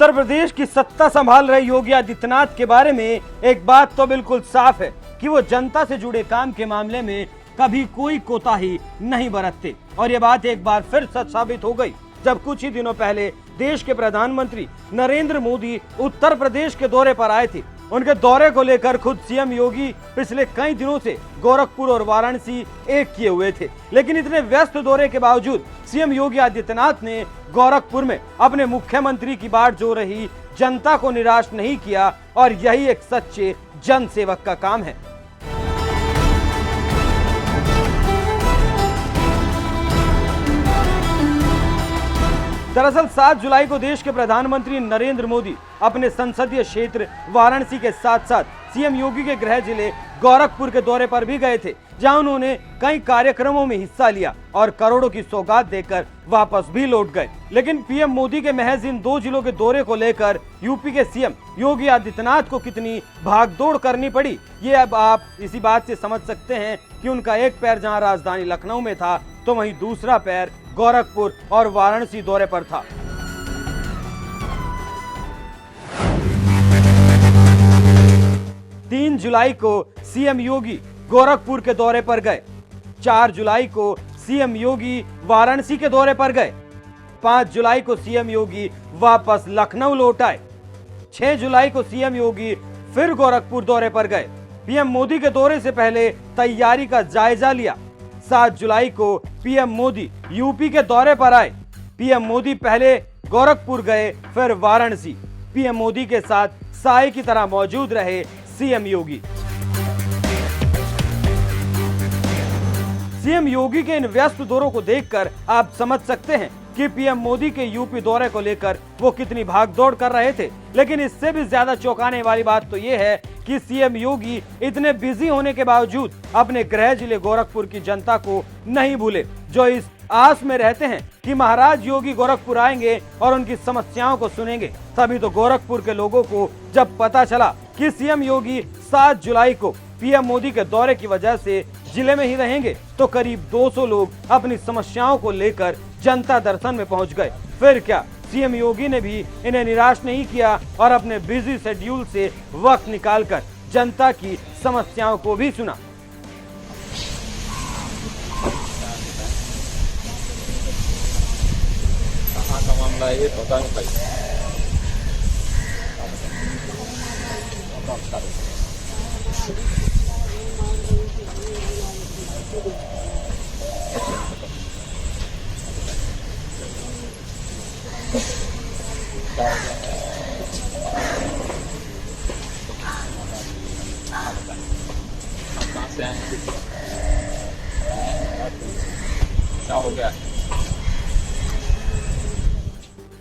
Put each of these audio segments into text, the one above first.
उत्तर प्रदेश की सत्ता संभाल रहे योगी आदित्यनाथ के बारे में एक बात तो बिल्कुल साफ है कि वो जनता से जुड़े काम के मामले में कभी कोई कोताही नहीं बरतते। और ये बात एक बार फिर सच साबित हो गई जब कुछ ही दिनों पहले देश के प्रधानमंत्री नरेंद्र मोदी उत्तर प्रदेश के दौरे पर आए थे। उनके दौरे को लेकर खुद सीएम योगी पिछले कई दिनों से गोरखपुर और वाराणसी एक किए हुए थे, लेकिन इतने व्यस्त दौरे के बावजूद सीएम योगी आदित्यनाथ ने गोरखपुर में अपने मुख्यमंत्री की बाट जो रही जनता को निराश नहीं किया, और यही एक सच्चे जनसेवक का काम है। दरअसल 7 जुलाई को देश के प्रधानमंत्री नरेंद्र मोदी अपने संसदीय क्षेत्र वाराणसी के साथ साथ सीएम योगी के गृह जिले गोरखपुर के दौरे पर भी गए थे, जहां उन्होंने कई कार्यक्रमों में हिस्सा लिया और करोड़ों की सौगात देकर वापस भी लौट गए। लेकिन पीएम मोदी के महज इन 2 जिलों के दौरे को लेकर यूपी के सीएम योगी आदित्यनाथ को कितनी भागदौड़ करनी पड़ी, ये अब आप इसी बात से समझ सकते हैं कि उनका एक पैर जहां राजधानी लखनऊ में था तो वहीं दूसरा पैर गोरखपुर और वाराणसी दौरे पर था। तीन जुलाई को सीएम योगी गोरखपुर के दौरे पर गए, 4 जुलाई को सीएम योगी वाराणसी के दौरे पर गए, 5 जुलाई को सीएम योगी वापस लखनऊ लौट आए, 6 जुलाई को सीएम योगी फिर गोरखपुर दौरे पर गए। पीएम मोदी के दौरे से पहले तैयारी का जायजा लिया। 7 जुलाई को पीएम मोदी यूपी के दौरे पर आए। पीएम मोदी पहले गोरखपुर गए फिर वाराणसी। पीएम मोदी के साथ साए की तरह मौजूद रहे सीएम योगी। सीएम योगी के इन व्यस्त दौरों को देखकर आप समझ सकते हैं कि पीएम मोदी के यूपी दौरे को लेकर वो कितनी भागदौड़ कर रहे थे। लेकिन इससे भी ज्यादा चौंकाने वाली बात तो ये है कि सीएम योगी इतने बिजी होने के बावजूद अपने गृह जिले गोरखपुर की जनता को नहीं भूले, जो इस आस में रहते हैं कि महाराज योगी गोरखपुर आएंगे और उनकी समस्याओं को सुनेंगे। तभी तो गोरखपुर के लोगों को जब पता चला कि सीएम योगी 7 जुलाई को पीएम मोदी के दौरे की वजह से जिले में ही रहेंगे, तो करीब 200 लोग अपनी समस्याओं को लेकर जनता दर्शन में पहुंच गए। फिर क्या, सीएम योगी ने भी इन्हें निराश नहीं किया और अपने बिजी शेड्यूल से वक्त निकालकर जनता की समस्याओं को भी सुना। कहाँ का मामला है ये पता नहीं। कहाँ से आए हैं? क्या हो गया?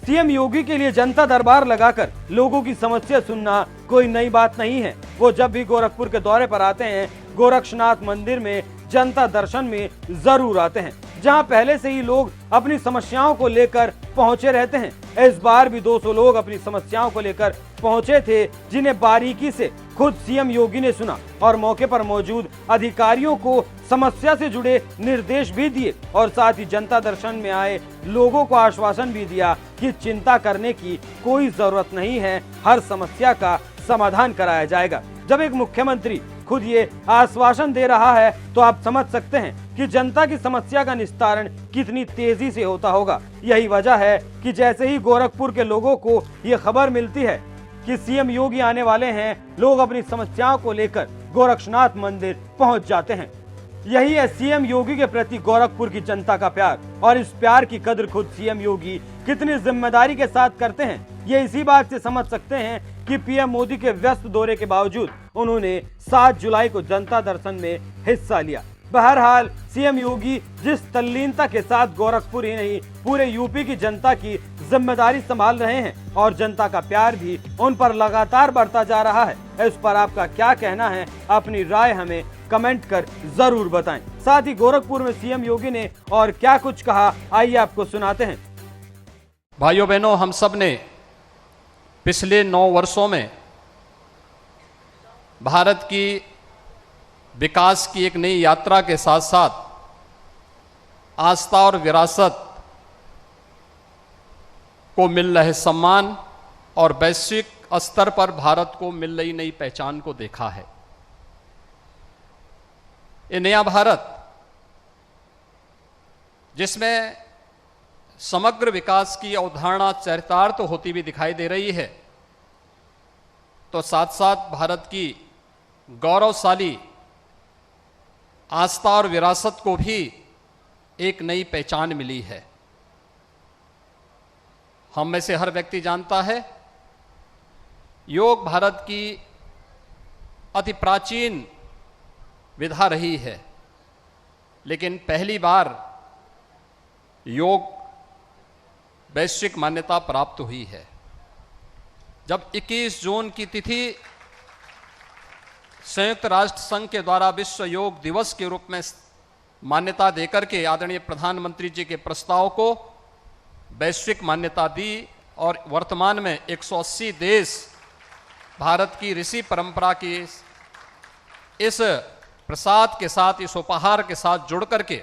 सीएम योगी के लिए जनता दरबार लगाकर लोगों की समस्या सुनना कोई नई बात नहीं है। वो जब भी गोरखपुर के दौरे पर आते हैं, गोरक्षनाथ मंदिर में जनता दर्शन में जरूर आते हैं, जहां पहले से ही लोग अपनी समस्याओं को लेकर पहुंचे रहते हैं। इस बार भी 200 लोग अपनी समस्याओं को लेकर पहुंचे थे, जिन्हें बारीकी से खुद सीएम योगी ने सुना और मौके पर मौजूद अधिकारियों को समस्या से जुड़े निर्देश भी दिए और साथ ही जनता दर्शन में आए लोगों को आश्वासन भी दिया कि चिंता करने की कोई जरूरत नहीं है, हर समस्या का समाधान कराया जाएगा। जब एक मुख्यमंत्री खुद ये आश्वासन दे रहा है तो आप समझ सकते हैं कि जनता की समस्या का निस्तारण कितनी तेजी से होता होगा। यही वजह है कि जैसे ही गोरखपुर के लोगों को ये खबर मिलती है कि सीएम योगी आने वाले हैं, लोग अपनी समस्याओं को लेकर गोरक्षनाथ मंदिर पहुंच जाते हैं। यही है सीएम योगी के प्रति गोरखपुर की जनता का प्यार, और इस प्यार की कदर खुद सीएम योगी कितनी जिम्मेदारी के साथ करते हैं, ये इसी बात से समझ सकते हैं कि पीएम मोदी के व्यस्त दौरे के बावजूद उन्होंने 7 जुलाई को जनता दर्शन में हिस्सा लिया। बहरहाल सीएम योगी जिस तल्लीनता के साथ गोरखपुर ही नहीं पूरे यूपी की जनता की जिम्मेदारी संभाल रहे हैं और जनता का प्यार भी उन पर लगातार बढ़ता जा रहा है, इस पर आपका क्या कहना है? अपनी राय हमें कमेंट कर जरूर बताएं। साथ ही गोरखपुर में सीएम योगी ने और क्या कुछ कहा, आइए आपको सुनाते हैं। भाइयों बहनों, हम सब ने पिछले 9 वर्षों में भारत की विकास की एक नई यात्रा के साथ साथ आस्था और विरासत को मिल रहे सम्मान और वैश्विक स्तर पर भारत को मिल रही नई पहचान को देखा है। ये नया भारत जिसमें समग्र विकास की अवधारणा चरितार्थ होती हुई दिखाई दे रही है, तो साथ साथ भारत की गौरवशाली आस्था और विरासत को भी एक नई पहचान मिली है। हम में से हर व्यक्ति जानता है योग भारत की अति प्राचीन विधा रही है, लेकिन पहली बार योग वैश्विक मान्यता प्राप्त हुई है जब 21 जून की तिथि संयुक्त राष्ट्र संघ के द्वारा विश्व योग दिवस के रूप में मान्यता देकर के आदरणीय प्रधानमंत्री जी के प्रस्ताव को वैश्विक मान्यता दी और वर्तमान में 180 देश भारत की ऋषि परंपरा की इस प्रसाद के साथ, इस उपहार के साथ जुड़ करके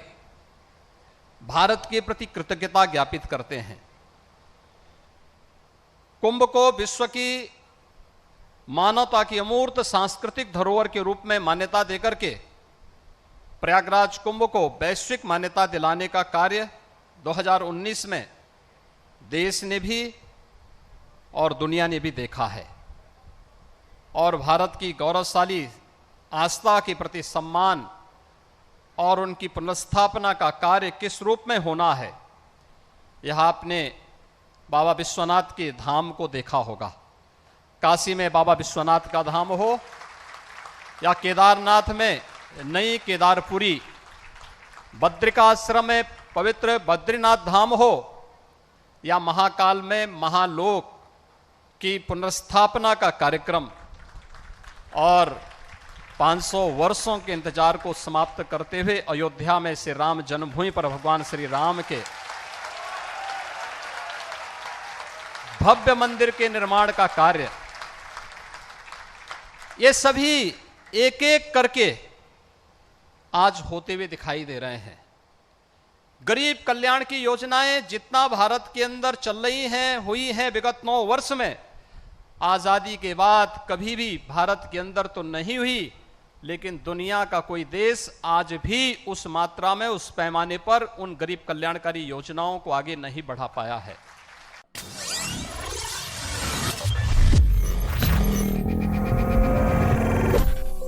भारत के प्रति कृतज्ञता ज्ञापित करते हैं। कुंभ को विश्व की मानवता की अमूर्त सांस्कृतिक धरोहर के रूप में मान्यता देकर के प्रयागराज कुंभ को वैश्विक मान्यता दिलाने का कार्य 2019 में देश ने भी और दुनिया ने भी देखा है। और भारत की गौरवशाली आस्था के प्रति सम्मान और उनकी पुनर्स्थापना का कार्य किस रूप में होना है, यह आपने बाबा विश्वनाथ के धाम को देखा होगा। काशी में बाबा विश्वनाथ का धाम हो या केदारनाथ में नई केदारपुरी, बद्रिकाश्रम में पवित्र बद्रीनाथ धाम हो या महाकाल में महालोक की पुनर्स्थापना का कार्यक्रम और 500 वर्षों के इंतजार को समाप्त करते हुए अयोध्या में श्री राम जन्मभूमि पर भगवान श्री राम के भव्य मंदिर के निर्माण का कार्य, ये सभी एक एक करके आज होते हुए दिखाई दे रहे हैं। गरीब कल्याण की योजनाएं जितना भारत के अंदर चल रही हैं, हुई हैं विगत 9 वर्ष में, आजादी के बाद कभी भी भारत के अंदर तो नहीं हुई, लेकिन दुनिया का कोई देश आज भी उस मात्रा में, उस पैमाने पर उन गरीब कल्याणकारी योजनाओं को आगे नहीं बढ़ा पाया है।